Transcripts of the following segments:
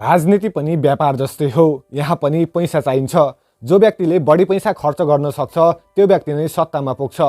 राजनीति पनि व्यापार जस्तै हो। यहाँ पनि पैसा चाहिन्छ। जो व्यक्तिले बढी पैसा खर्च गर्न सक्छ त्यो व्यक्ति नै सत्तामा पुग्छ।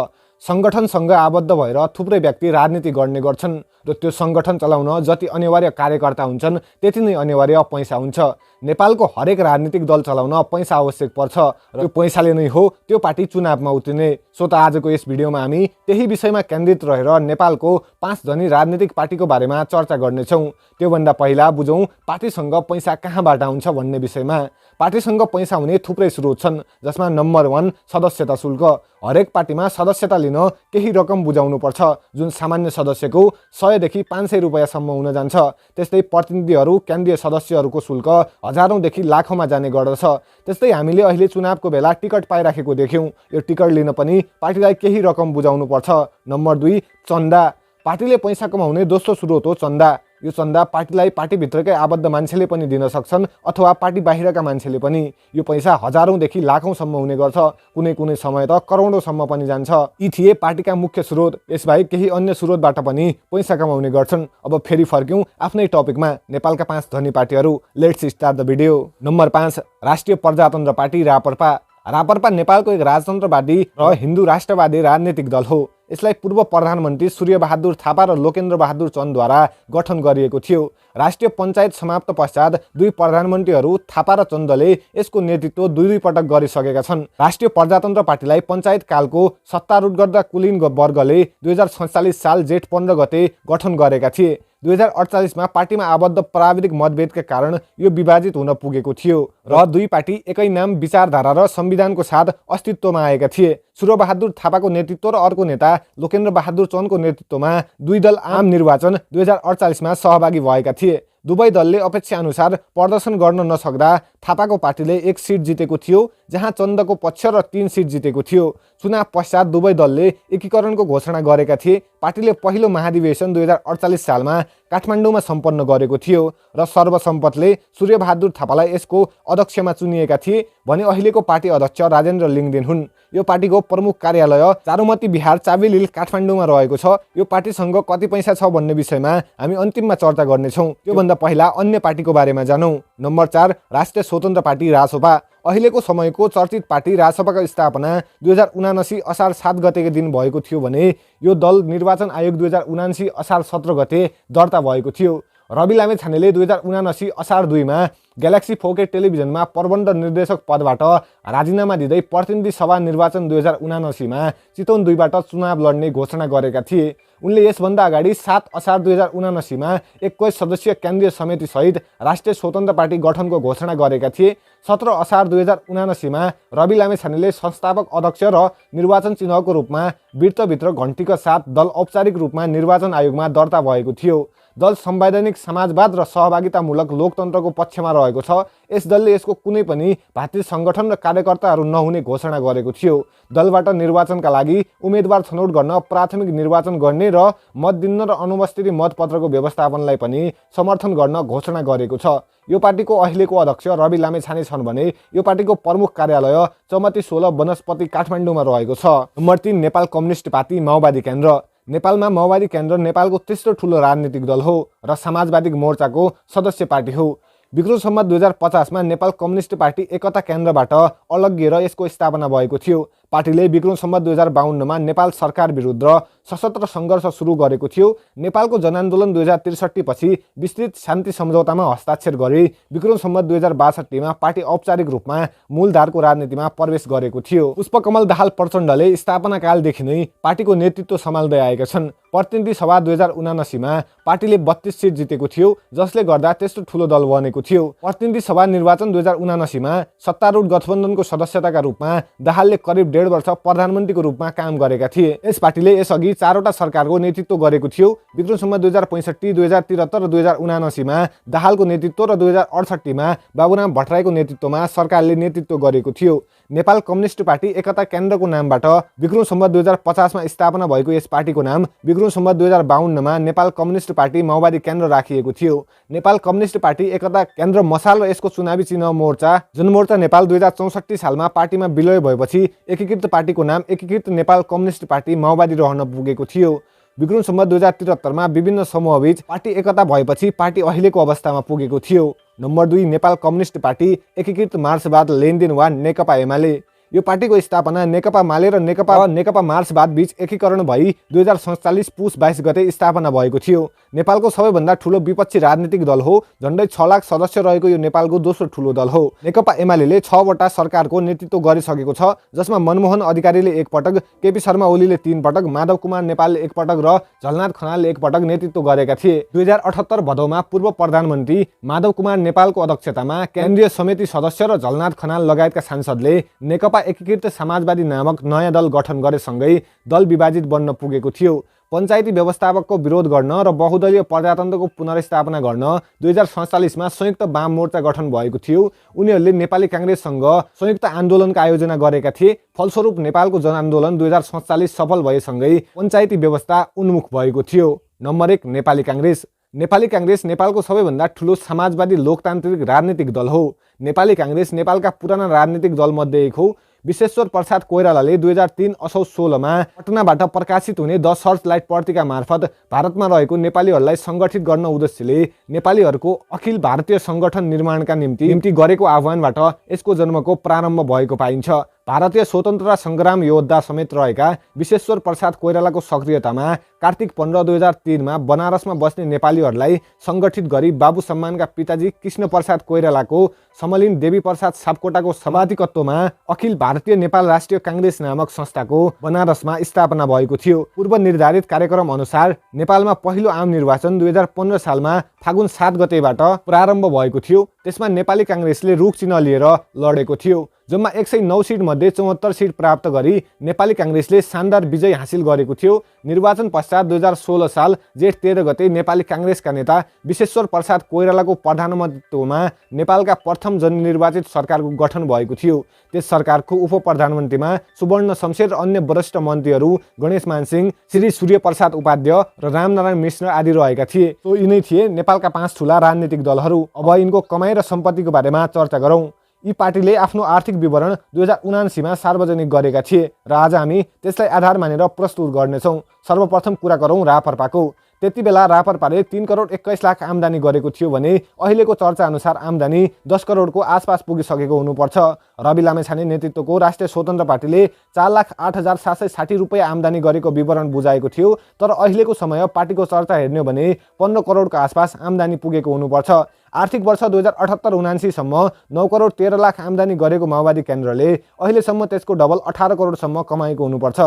संगठनसँग आबद्ध भएर थुप्रै व्यक्ति राजनीति गर्ने गर्छन् र त्यो संगठन चलाउन जति अनिवार्य कार्यकर्ता हुन्छन् त्यति नै अनिवार्य पैसा हुन्छ। नेपालको हरेक राजनीतिक दल चलाउन पैसा आवश्यक पर्छ र त्यो पैसाले नै हो त्यो पार्टी चुनावमा उत्रिने। सो त आजको यस भिडियोमा हामी त्यही विषयमा केन्द्रित रहेर नेपालको 5 धनी राजनीतिक पार्टीको बारेमा चर्चा गर्नेछौँ। त्योभन्दा पहिला बुझौँ पार्टीसँग पैसा कहाँबाट आउँछ भन्ने विषयमा। पार्टीसँग पैसा हुने थुप्रै स्रोत छन्, जसमा नम्बर 1 सदस्यता शुल्क। हरेक पार्टीमा सदस्यता लिन केही रकम बुझाउनु पर्छ, जुन सामान्य सदस्यको 100 देखि 500 रुपैयाँसम्म हुन जान्छ। त्यस्तै प्रतिनिधिहरू केन्द्रीय सदस्यहरूको शुल्क हजारौंदेखि लाखौंमा जाने गर्दछ। त्यस्तै हामीले अहिले चुनावको बेला टिकट पाइराखेको देख्यौँ। यो टिकट लिन पनि पार्टीलाई केही रकम बुझाउनु पर्छ। नम्बर 2 चन्दा। पार्टीले पैसा कमाउने दोस्रो स्रोत हो चन्दा। यो चन्दा पार्टीलाई पार्टीभित्रकै आबद्ध मान्छेले पनि दिन सक्छन् अथवा पार्टी बाहिरका मान्छेले पनि। यो पैसा हजारौंदेखि लाखौंसम्म हुने गर्छ, कुनै कुनै समय त करोडौंसम्म पनि जान्छ। यी थिए पार्टीका मुख्य स्रोत। यसबाहेक केही अन्य स्रोतबाट पनि पैसा कमाउने गर्छन्। अब फेरि फर्क्यौँ आफ्नै टपिकमा, नेपालका 5 धनी पार्टीहरू। Let's start the video. Number 5 राष्ट्रिय प्रजातन्त्र पार्टी राप्रपा। राप्रपा नेपालको एक राजतन्त्रवादी र हिन्दू राष्ट्रवादी राजनीतिक दल हो। यसलाई पूर्व प्रधानमन्त्री सूर्यबहादुर थापा र लोकेन्द्र बहादुर चन्दद्वारा गठन गरिएको थियो। राष्ट्रिय पञ्चायत समाप्त पश्चात 2 प्रधानमन्त्रीहरू थापा र चन्दले यसको नेतृत्व 2 पटक गरिसकेका छन्। राष्ट्रिय प्रजातन्त्र पार्टीलाई पञ्चायत कालको सत्तारूढ गर्दा कुलीन वर्गले 2047 साल जेठ 15 गते गठन गरेका थिए। 2048 मा पार्टीमा आबद्ध प्राविधिक मतभेदका कारण यो विभाजित हुन पुगेको थियो र 2 पार्टी एकै नाम, विचारधारा र संविधानको साथ अस्तित्वमा आएका थिए। सूर्यबहादुर थापाको नेतृत्व र अर्को नेता लोकेन्द्र बहादुर चन्दको नेतृत्वमा 2 दल आम निर्वाचन 2048 मा सहभागी भएका थिए। दुवै दलले अपेक्षा अनुसार प्रदर्शन गर्न नसक्दा थापाको पार्टीले 1 सिट जितेको थियो, जहाँ चन्दको पक्ष र 3 सिट जितेको थियो। चुनाव पश्चात दुवै दलले एकीकरणको घोषणा गरेका थिए। पार्टीले पहिलो महाधिवेशन 2048 सालमा काठमाडौँमा सम्पन्न गरेको थियो र सर्वसम्मतले सूर्यबहादुर थापालाई यसको अध्यक्षमा चुनिएका थिए भने अहिलेको पार्टी अध्यक्ष राजेन्द्र लिङदेन हुन्। यो पार्टीको प्रमुख कार्यालय चारुमती विहार चाबेलिल काठमाडौँमा रहेको छ। यो पार्टीसँग कति पैसा छ भन्ने विषयमा हामी अन्तिममा चर्चा गर्नेछौँ। त्योभन्दा पहिला अन्य पार्टीको बारेमा जानौँ। नम्बर 4 राष्ट्रिय स्वतन्त्र पार्टी रासोपा। अहिलेको समयको चर्चित पार्टी रासोपाको स्थापना 2079 असार 7 गतेको दिन भएको थियो भने यो दल निर्वाचन आयोग 2079 असार 17 गते दर्ता भएको थियो। रवि लामेछानेले 2079 असार 2 मा ग्यालेक्सी 4K टेलिभिजनमा प्रबन्ध निर्देशक पदबाट राजीनामा दिँदै प्रतिनिधि सभा निर्वाचन 2079 मा चितवन 2 बाट चुनाव लड्ने घोषणा गरेका थिए। उनले यसभन्दा अगाडि 7 असार 2079 मा 21 सदस्यीय केन्द्रीय समिति सहित राष्ट्रिय स्वतन्त्र पार्टी गठनको घोषणा गरेका थिए। 17 असार 2079 मा रवि लामेछानेले संस्थापक अध्यक्ष र निर्वाचन चिन्हको रूपमा वृत्तभित्र घण्टीका साथ दल औपचारिक रूपमा निर्वाचन आयोगमा दर्ता भएको थियो। दल संवैधानिक समाजवाद र सहभागितामूलक लोकतन्त्रको पक्षमा रहेको छ। यस दलले यसको कुनै पनि भातृ संगठन र कार्यकर्ताहरू नहुने घोषणा गरेको थियो। दलबाट निर्वाचनका लागि उम्मेदवार छनौट गर्न प्राथमिक निर्वाचन गर्ने र मत दिन र अनुपस्थिति मतपत्रको व्यवस्थापनलाई पनि समर्थन गर्न घोषणा गरेको छ। यो पार्टीको अहिलेको अध्यक्ष रवि लामेछाने छन् भने यो पार्टीको प्रमुख कार्यालय चमती 16 वनस्पति काठमाडौँमा रहेको छ। नम्बर 3 नेपाल कम्युनिस्ट पार्टी माओवादी केन्द्र। नेपालमा माओवादी केन्द्र नेपालको तेस्रो ठुलो राजनीतिक दल हो र समाजवादी मोर्चाको सदस्य पार्टी हो। विक्रम सम्वत 2050 मा नेपाल कम्युनिस्ट पार्टी एकता केन्द्रबाट अलग्गिएर यसको स्थापना भएको थियो। पार्टीले विक्रम सम्वत 2052 मा नेपाल सरकार विरुद्ध सशस्त्र सङ्घर्ष सुरु गरेको थियो। नेपालको जनआन्दोलन 2063 पछि विस्तृत शान्ति सम्झौतामा हस्ताक्षर गरी विक्रम सम्वत 2062 मा पार्टी औपचारिक रूपमा मूलधारको राजनीतिमा प्रवेश गरेको थियो। पुष्पकमल दाहाल प्रचण्डले स्थापना कालदेखि नै पार्टीको नेतृत्व सम्हाल्दै आएका छन्। प्रतिनिधि सभा 2079 मा पार्टीले 32 सिट जितेको थियो, जसले गर्दा त्यस्तो ठुलो दल बनेको थियो। प्रतिनिधि सभा निर्वाचन 2079 मा सत्तारूढ गठबन्धनको सदस्यताका रूपमा दाहालले करिब 1.5 वर्ष प्रधानमन्त्रीको रूपमा काम गरेका थिए। यस पार्टीले यसअघि 4वटा सरकारको नेतृत्व गरेको थियो। विक्रम सम्वत 2065, 2073 र 2079 मा दाहालको नेतृत्व र 2068 मा बाबुराम भट्टराईको नेतृत्वमा सरकारले नेतृत्व गरेको थियो। नेपाल कम्युनिस्ट पार्टी एकता केन्द्रको नामबाट विक्रम सम्वत 2050 मा स्थापना भएको यस पार्टीको नाम विक्रम सम्वत 2052 मा नेपाल कम्युनिस्ट पार्टी माओवादी केन्द्र राखिएको थियो। नेपाल कम्युनिस्ट पार्टी एकता केन्द्र मसाल र यसको चुनावी चिन्ह मोर्चा जनमोर्चा नेपाल 2064 सालमा पार्टीमा विलय भएपछि एकीकृत पार्टीको नाम एकीकृत नेपाल कम्युनिस्ट पार्टी माओवादी रहन पुगेको थियो। विक्रम सम्वत 2073 मा विभिन्न समूहबीच पार्टी एकता भएपछि पार्टी अहिलेको अवस्थामा पुगेको थियो। नम्बर 2 नेपाल कम्युनिस्ट पार्टी एकीकृत मार्क्सवाद लेनदेन वा नेकपा एमाले। यो पार्टीको स्थापना नेकपा माले र नेकपा मार्क्सवाद बीच एकीकरण भई 2047 पुस 22 गते स्थापना भएको थियो। नेपालको सबैभन्दा ठूलो विपक्षी राजनीतिक दल हो। झन्डै 6 लाख सदस्य रहेको यो नेपालको दोस्रो ठूलो दल हो। नेकपा एमाले 6 वटा सरकारको नेतृत्व गरिसकेको छ, जसमा मनमोहन अधिकारीले 1 पटक, केपी शर्मा ओलीले 3 पटक, माधव कुमार नेपालले 1 पटक र झलनाथ खनालले 1 पटक नेतृत्व गरेका थिए। 2078 भदौमा पूर्व प्रधानमन्त्री माधव कुमार नेपालको अध्यक्षतामा केन्द्रीय समिति सदस्य र झलनाथ खनाल लगायतका सांसदले नेकपा एकीकृत समाजवादी नामक नयाँ दल गठन गरेसँगै दल विभाजित बन्न पुगेको थियो। पञ्चायती व्यवस्थापकको विरोध गर्न र बहुदलीय प्रजातन्त्रको पुनर्स्थापना गर्न 2047 मा संयुक्त वाम मोर्चा गठन भएको थियो। उनीहरूले नेपाली काङ्ग्रेससँग संयुक्त आन्दोलनका आयोजना गरेका थिए। फलस्वरूप नेपालको जनआन्दोलन 2047 सफल भएसँगै पञ्चायती व्यवस्था उन्मुख भएको थियो। नम्बर 1 नेपाली काङ्ग्रेस। नेपाली काङ्ग्रेस नेपालको सबैभन्दा ठूलो समाजवादी लोकतान्त्रिक राजनीतिक दल हो। नेपाली काङ्ग्रेस नेपालका पुराना राजनीतिक दलमध्ये एक हो। विश्वेश्वर प्रसाद कोइरालाले 2003 असौज 16 मा पटनाबाट प्रकाशित हुने द सर्चलाइट पत्रिका मार्फत भारतमा रहेको नेपालीहरूलाई सङ्गठित गर्न उद्देश्यले नेपालीहरूको अखिल भारतीय सङ्गठन निर्माणका निम्ति गरेको आह्वानबाट यसको जन्मको प्रारम्भ भएको पाइन्छ। भारतीय स्वतन्त्रता सङ्ग्राम योद्धा समेत रहेका विश्वेश्वर प्रसाद कोइरालाको सक्रियतामा कार्तिक 15 2003 मा बनारसमा बस्ने नेपालीहरूलाई सङ्गठित गरी बाबु सम्मानका पिताजी कृष्ण प्रसाद कोइरालाको समलिन देवी प्रसाद सापकोटाको सभाधिकत्वमा अखिल भारतीय नेपाल राष्ट्रिय काङ्ग्रेस नामक संस्थाको बनारसमा स्थापना भएको थियो। पूर्व निर्धारित कार्यक्रम अनुसार नेपालमा पहिलो आम निर्वाचन 2015 सालमा फागुन 7 गतेबाट प्रारम्भ भएको थियो। त्यसमा नेपाली काङ्ग्रेसले रुख चिन्ह लिएर लडेको थियो। जम्मा 109 सिट मध्ये 74 सिट प्राप्त गरी नेपाली काङ्ग्रेसले शानदार विजय हासिल गरेको थियो। निर्वाचन पश्चात 2016 साल जेठ 13 गते नेपाली काङ्ग्रेसका नेता विश्वेश्वर प्रसाद कोइरालाको प्रधानमन्त्रीत्वमा नेपालका प्रथम जननिर्वाचित सरकारको गठन भएको थियो। त्यस सरकारको उप प्रधानमन्त्रीमा सुवर्ण शमशेर र अन्य वरिष्ठ मन्त्रीहरू गणेश मानसिंह, श्री सूर्य प्रसाद उपाध्याय र रामनारायण मिश्र आदि रहेका थिए। तो यिनै थिए नेपालका 5 ठूला राजनीतिक दलहरू। अब यिनको कमाई र सम्पत्तिको बारेमा चर्चा गरौँ। यी पार्टीले आफ्नो आर्थिक विवरण 2079 मा सार्वजनिक गरेका थिए र आज हामी त्यसलाई आधार मानेर प्रस्तुत गर्नेछौँ। सर्वप्रथम कुरा गरौँ रापरपाको। त्यति बेला रापरपाले 3 करोड 21 लाख आम्दानी गरेको थियो भने अहिलेको चर्चा अनुसार आम्दानी 10 करोडको आसपास पुगिसकेको हुनुपर्छ। रवि लामेछाने नेतृत्वको राष्ट्रिय स्वतन्त्र पार्टीले 4,08,760 रुपियाँ आम्दानी गरेको विवरण बुझाएको थियो। तर अहिलेको समय पार्टीको चर्चा हेर्ने हो भने 15 करोडको आसपास आम्दानी पुगेको हुनुपर्छ। आर्थिक वर्ष 2078-79 सम्म 9 करोड 13 लाख आम्दानी गरेको माओवादी केन्द्रले अहिलेसम्म त्यसको डबल 18 करोडसम्म कमाएको हुनुपर्छ।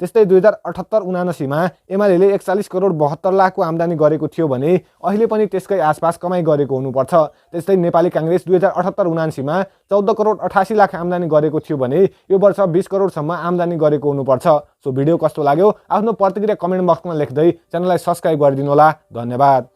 त्यस्तै 2078-79 मा एमाले 41 करोड 72 लाखको आम्दानी गरेको थियो भने अहिले पनि त्यसकै आसपास कमाई गरेको हुनुपर्छ। त्यस्तै नेपाली काङ्ग्रेस 2078-79 मा 14 करोड 88 लाख आम्दानी गरेको थियो भने यो वर्ष 20 करोडसम्म आम्दानी गरेको हुनुपर्छ। सो भिडियो कस्तो लाग्यो आफ्नो प्रतिक्रिया कमेन्ट बक्समा लेख्दै च्यानललाई सब्स्क्राइब गरिदिनु होला। धन्यवाद।